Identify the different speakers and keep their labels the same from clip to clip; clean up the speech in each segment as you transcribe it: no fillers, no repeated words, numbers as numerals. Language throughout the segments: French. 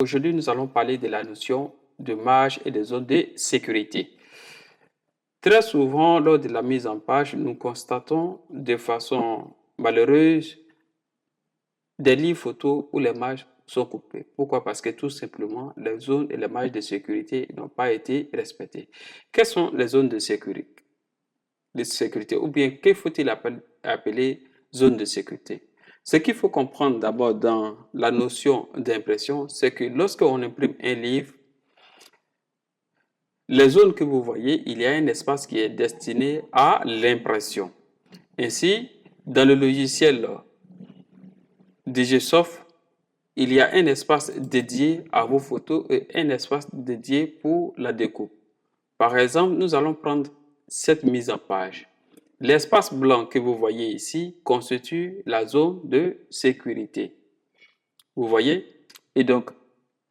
Speaker 1: Aujourd'hui, nous allons parler de la notion de marge et des zones de sécurité. Très souvent, lors de la mise en page, nous constatons de façon malheureuse des livres photos où les marges sont coupées. Pourquoi? Parce que tout simplement, les zones et les marges de sécurité n'ont pas été respectées. Quelles sont les zones de sécurité? Ou bien, que faut-il appeler zone de sécurité? Ce qu'il faut comprendre d'abord dans la notion d'impression, c'est que lorsqu'on imprime un livre, les zones que vous voyez, il y a un espace qui est destiné à l'impression. Ainsi, dans le logiciel DGSoft, il y a un espace dédié à vos photos et un espace dédié pour la découpe. Par exemple, nous allons prendre cette mise en page. L'espace blanc que vous voyez ici constitue la zone de sécurité. Vous voyez? Et donc,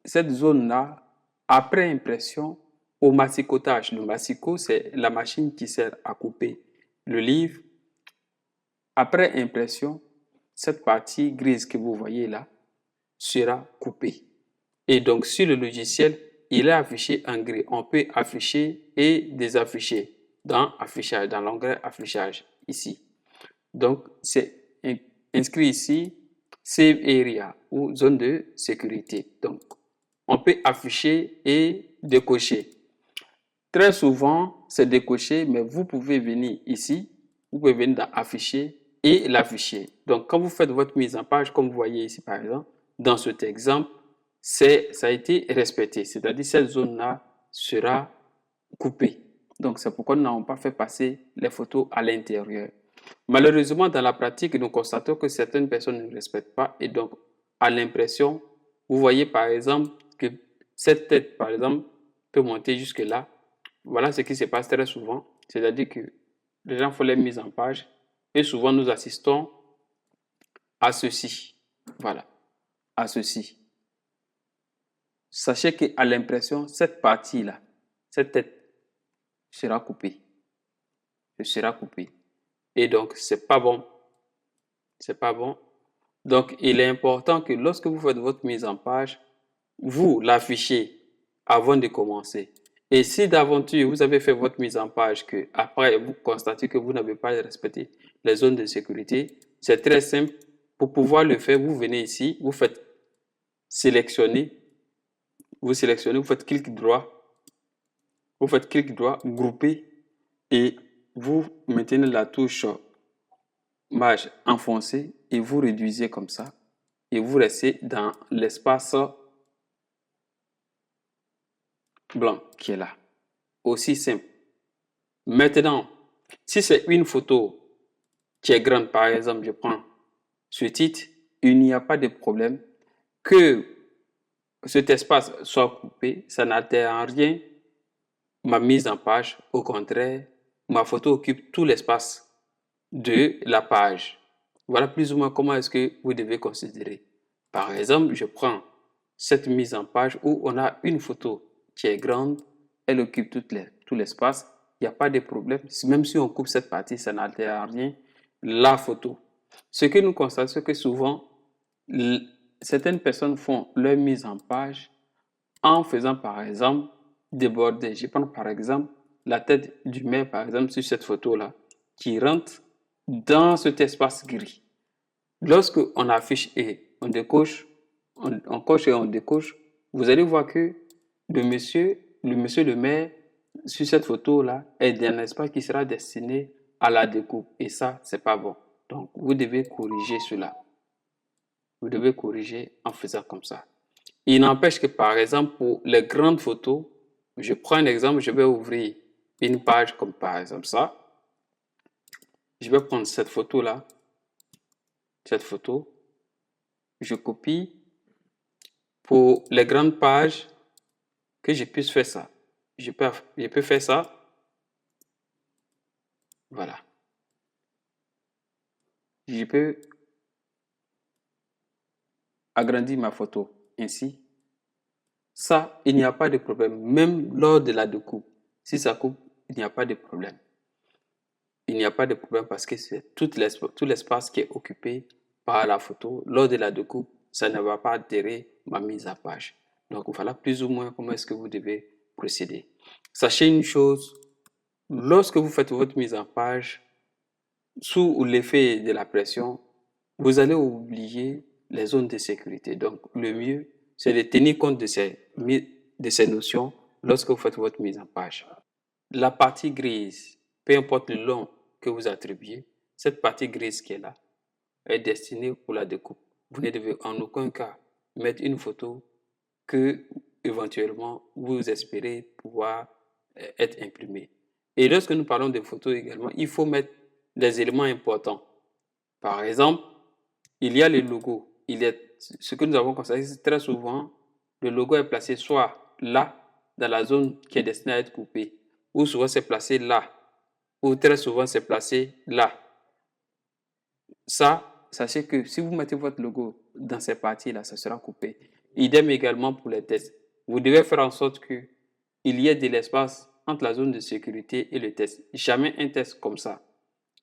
Speaker 1: cette zone-là, après impression, au massicotage. Le massicot, c'est la machine qui sert à couper le livre. Après impression, cette partie grise que vous voyez là sera coupée. Et donc, sur le logiciel, il est affiché en gris. On peut afficher et désafficher dans affichage, dans l'onglet affichage ici. Donc, c'est inscrit ici Save Area ou zone de sécurité. Donc, on peut afficher et décocher. Très souvent, c'est décoché, mais vous pouvez venir ici, vous pouvez venir dans Afficher et l'afficher. Donc, quand vous faites votre mise en page, comme vous voyez ici par exemple, dans cet exemple, ça a été respecté, c'est-à-dire cette zone-là sera coupée. Donc, c'est pourquoi nous n'avons pas fait passer les photos à l'intérieur. Malheureusement, dans la pratique, nous constatons que certaines personnes ne respectent pas et donc, à l'impression, vous voyez par exemple que cette tête, par exemple, peut monter jusque là. Voilà ce qui se passe très souvent, c'est-à-dire que les gens font les mises en page et souvent nous assistons à ceci. Voilà, à ceci. Sachez qu'à l'impression, cette partie-là, cette tête sera coupée. Sera coupée. Et donc, c'est pas bon. C'est pas bon. Donc, il est important que lorsque vous faites votre mise en page, vous l'affichez avant de commencer. Et si d'aventure vous avez fait votre mise en page que après vous constatez que vous n'avez pas respecté les zones de sécurité, c'est très simple. Pour pouvoir le faire, vous venez ici, vous faites sélectionner, vous faites clic droit, grouper et vous maintenez la touche marge enfoncée et vous réduisez comme ça et vous restez dans l'espace blanc qui est là. Aussi simple. Maintenant, si c'est une photo qui est grande, par exemple, je prends ce titre, il n'y a pas de problème que cet espace soit coupé, ça n'altère en rien ma mise en page. Au contraire, ma photo occupe tout l'espace de la page. Voilà plus ou moins comment est-ce que vous devez considérer. Par exemple, je prends cette mise en page où on a une photo qui est grande, elle occupe tout l'espace, il n'y a pas de problème. Même si on coupe cette partie, ça n'altère en rien la photo. Ce que nous constatons, c'est que souvent, certaines personnes font leur mise en page en faisant par exemple déborder. Je prends par exemple la tête du maire, par exemple, sur cette photo-là, qui rentre dans cet espace gris. Lorsque on affiche et on décoche, on coche et on décoche, vous allez voir que le monsieur le maire, sur cette photo-là, est dans un espace qui sera destiné à la découpe. Et ça, c'est pas bon. Donc, vous devez corriger cela. Vous devez corriger en faisant comme ça. Il n'empêche que, par exemple, pour les grandes photos, je prends un exemple, je vais ouvrir une page comme par exemple ça. Je vais prendre cette photo-là, cette photo, je copie. Pour les grandes pages, que je puisse faire ça. Je peux faire ça. Voilà. Je peux agrandir ma photo ainsi. Ça, il n'y a pas de problème. Même lors de la découpe, si ça coupe, il n'y a pas de problème. Il n'y a pas de problème parce que c'est tout l'espace qui est occupé par la photo. Lors de la découpe, ça ne va pas altérer ma mise à page. Donc voilà plus ou moins comment est-ce que vous devez procéder. Sachez une chose, lorsque vous faites votre mise en page, sous l'effet de la pression, vous allez oublier les zones de sécurité. Donc le mieux, c'est de tenir compte de ces notions lorsque vous faites votre mise en page. La partie grise, peu importe le long que vous attribuez, cette partie grise qui est là est destinée pour la découpe. Vous ne devez en aucun cas mettre une photo que éventuellement vous espérez pouvoir être imprimée. Et lorsque nous parlons de photos également, il faut mettre des éléments importants. Par exemple, il y a le logo. Ce que nous avons constaté, c'est très souvent, le logo est placé soit là, dans la zone qui est destinée à être coupée, ou souvent c'est placé là, ou très souvent c'est placé là. Ça, sachez que si vous mettez votre logo dans ces parties-là, ça sera coupé. Idem également pour les tests. Vous devez faire en sorte qu'il y ait de l'espace entre la zone de sécurité et le test. Jamais un test comme ça.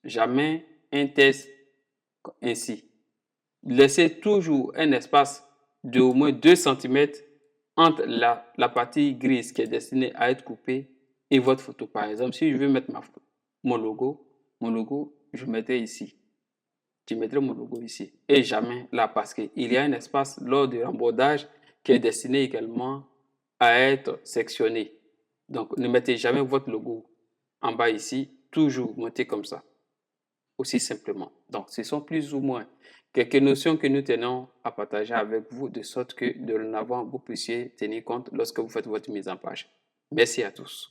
Speaker 1: Jamais un test ainsi. Laissez toujours un espace de au moins 2 cm entre la partie grise qui est destinée à être coupée et votre photo. Par exemple, si je veux mettre mon logo, je mettrai ici. Je mettrai mon logo ici et jamais là parce qu'il y a un espace lors du rembordage qui est destiné également à être sectionné. Donc, ne mettez jamais votre logo en bas ici, toujours montez comme ça, aussi simplement. Donc, ce sont plus ou moins quelques notions que nous tenons à partager avec vous de sorte que de l'avant, vous puissiez tenir compte lorsque vous faites votre mise en page. Merci à tous.